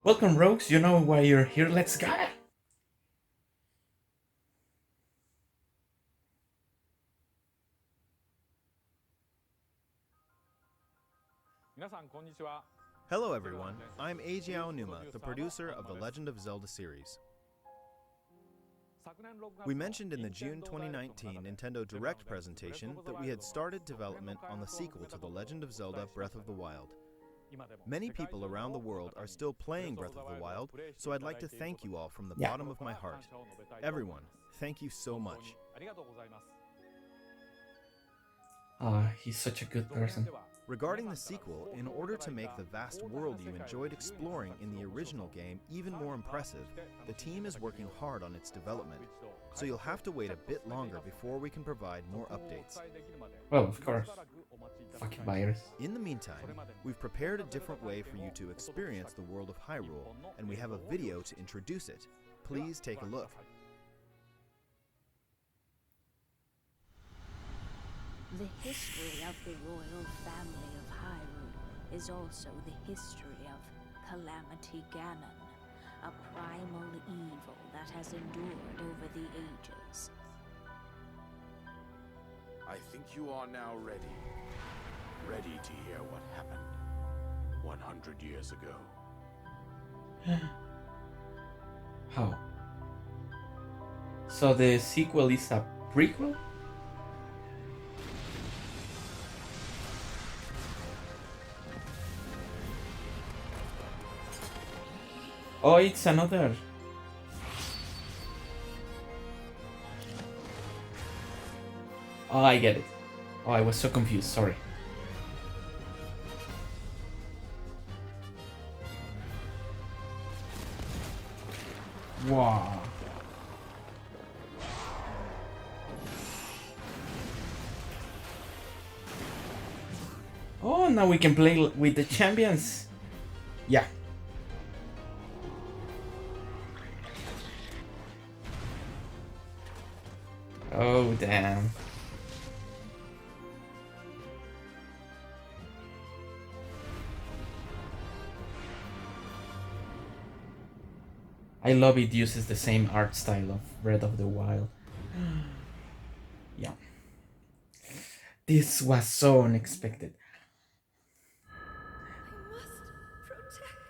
Welcome, Rogues. You know why you're here. Let's go. 皆さんこんにちは。 Hello everyone, I'm Eiji Aonuma, the producer of the Legend of Zelda series. We mentioned in the June 2019 Nintendo Direct presentation that we had started development on the sequel to The Legend of Zelda Breath of the Wild. Many people around the world are still playing Breath of the Wild, so I'd like to thank you all from the bottom of my heart. Everyone, thank you so much. He's such a good person. Regarding the sequel, in order to make the vast world you enjoyed exploring in the original game even more impressive, the team is working hard on its development, so you'll have to wait a bit longer before we can provide more updates. Well, of course. Fucking buyers. In the meantime, we've prepared a different way for you to experience the world of Hyrule, and we have a video to introduce it. Please take a look. The history of the royal family of Hyrule is also the history of Calamity Ganon, a primal evil that has endured over the ages. I think you are now ready. Ready to hear what happened 100 years ago. How? So the sequel is a prequel? Oh, it's another. Oh, I get it. Oh, I was so confused. Sorry. Wow. Oh, now we can play with the champions. Yeah. Oh, damn. I love it uses the same art style of Breath of the Wild. Yeah. This was so unexpected. I must protect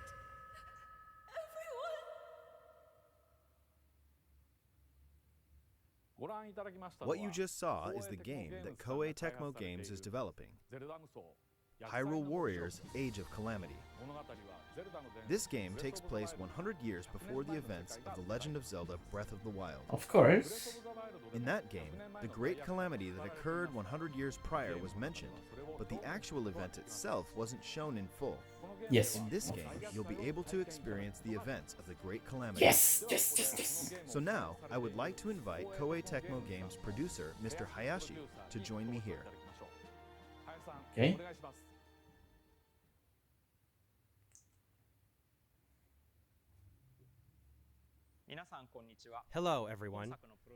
everyone. What you just saw is the game that Koei Tecmo Games is developing, Hyrule Warriors Age of Calamity. This game takes place 100 years before the events of The Legend of Zelda Breath of the Wild. Of course. In that game, the great calamity that occurred 100 years prior was mentioned, but the actual event itself wasn't shown in full. Yes. In this game, you'll be able to experience the events of the great calamity. Yes, yes, yes, yes. So now, I would like to invite Koei Tecmo Games producer, Mr. Hayashi, to join me here. Okay. Hello, everyone.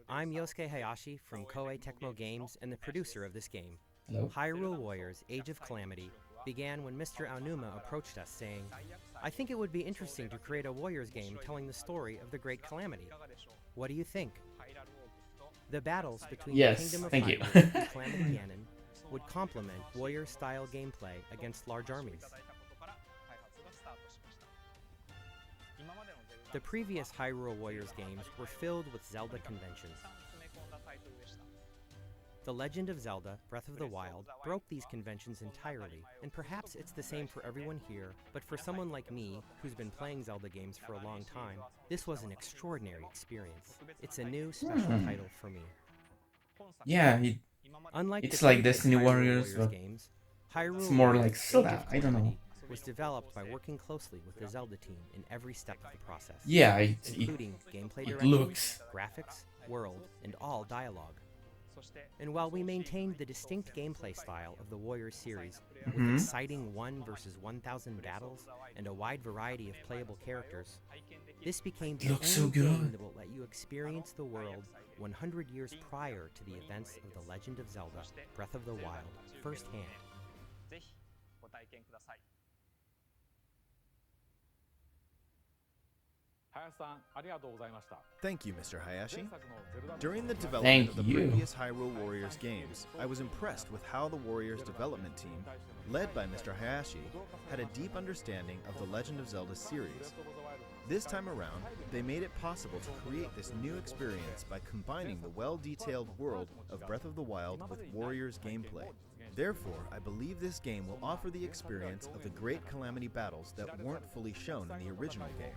I'm Yosuke Hayashi from Koei Tecmo Games and the producer of this game. Hello. Hyrule Warriors Age of Calamity began when Mr. Aonuma approached us saying, I think it would be interesting to create a Warriors game telling the story of the Great Calamity. What do you think? The battles between Yes, the Kingdom of thank you. Hyrule and Calamity Ganon would complement Warrior-style gameplay against large armies. The previous Hyrule Warriors games were filled with Zelda conventions. The Legend of Zelda Breath of the Wild broke these conventions entirely, and perhaps it's the same for everyone here, but for someone like me, who's been playing Zelda games for a long time, this was an extraordinary experience. It's a new, special title for me. Yeah, Unlike it's the like previous Destiny Hyrule Warriors, but games, Hyrule it's more Warriors like Age of Zelda. I don't know. Calamity was developed by working closely with the Zelda team in every step of the process. Yeah, including gameplay it direction, looks. graphics, world, and all dialogue. And while we maintained the distinct gameplay style of the Warriors series, with exciting 1 versus 1,000 battles and a wide variety of playable characters, this became the looks so only game good. that will let you experience the world 100 years prior to the events of The Legend of Zelda Breath of the Wild firsthand. Thank you, Mr. Hayashi. During the development of the you. previous Hyrule Warriors games, I was impressed with how the Warriors development team, led by Mr. Hayashi, had a deep understanding of the Legend of Zelda series. This time around, they made it possible to create this new experience by combining the well-detailed world of Breath of the Wild with Warriors gameplay. Therefore, I believe this game will offer the experience of the great Calamity battles that weren't fully shown in the original game.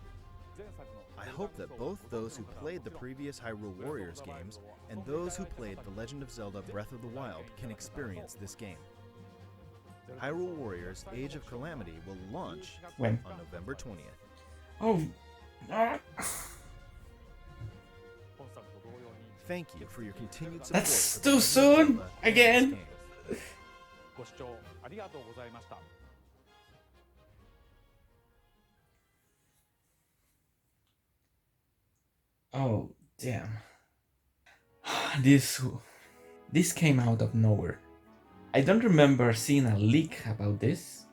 I hope that both those who played the previous Hyrule Warriors games and those who played The Legend of Zelda Breath of the Wild can experience this game. Hyrule Warriors Age of Calamity will launch When? on November 20th. Oh. Thank you for your continued support. That's for The too Legend of soon! Zelda and Again! this game. ご視聴ありがとうございました。 Oh, damn. This came out of nowhere. I don't remember seeing a leak about this.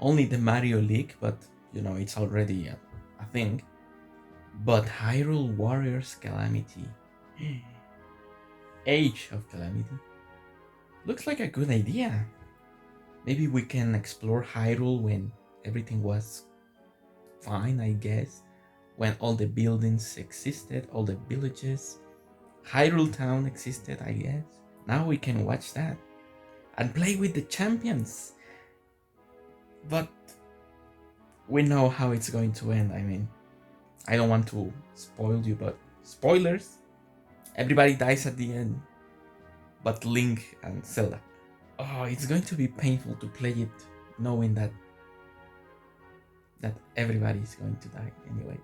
Only the Mario leak, but you know, it's already a thing. But Hyrule Warriors Calamity. Age of Calamity. Looks like a good idea. Maybe we can explore Hyrule when everything was fine, I guess. When all the buildings existed, all the villages. Hyrule Town existed, I guess. Now we can watch that. And play with the champions. But we know how it's going to end. I mean, I don't want to spoil you, but spoilers. Everybody dies at the end. But Link and Zelda. Oh, it's going to be painful to play it knowing that everybody is going to die anyway.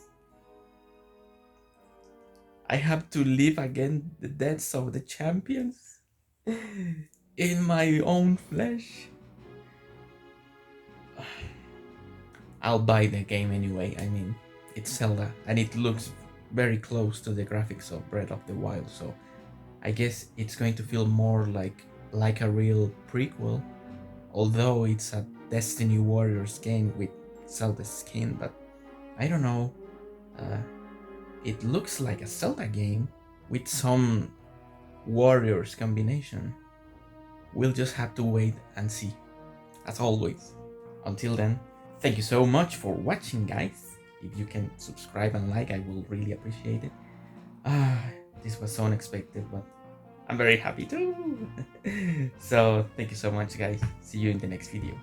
I have to live again the deaths of the champions in my own flesh. I'll buy the game anyway. I mean, it's Zelda and it looks very close to the graphics of Breath of the Wild, so I guess it's going to feel more like a real prequel, although it's a Destiny Warriors game with Zelda's skin, but I don't know. It looks like a Zelda game with some Warriors combination. We'll just have to wait and see, as always. Until then, thank you so much for watching, guys. If you can subscribe and like, I will really appreciate it. This was so unexpected, but I'm very happy too. So thank you so much, guys. See you in the next video.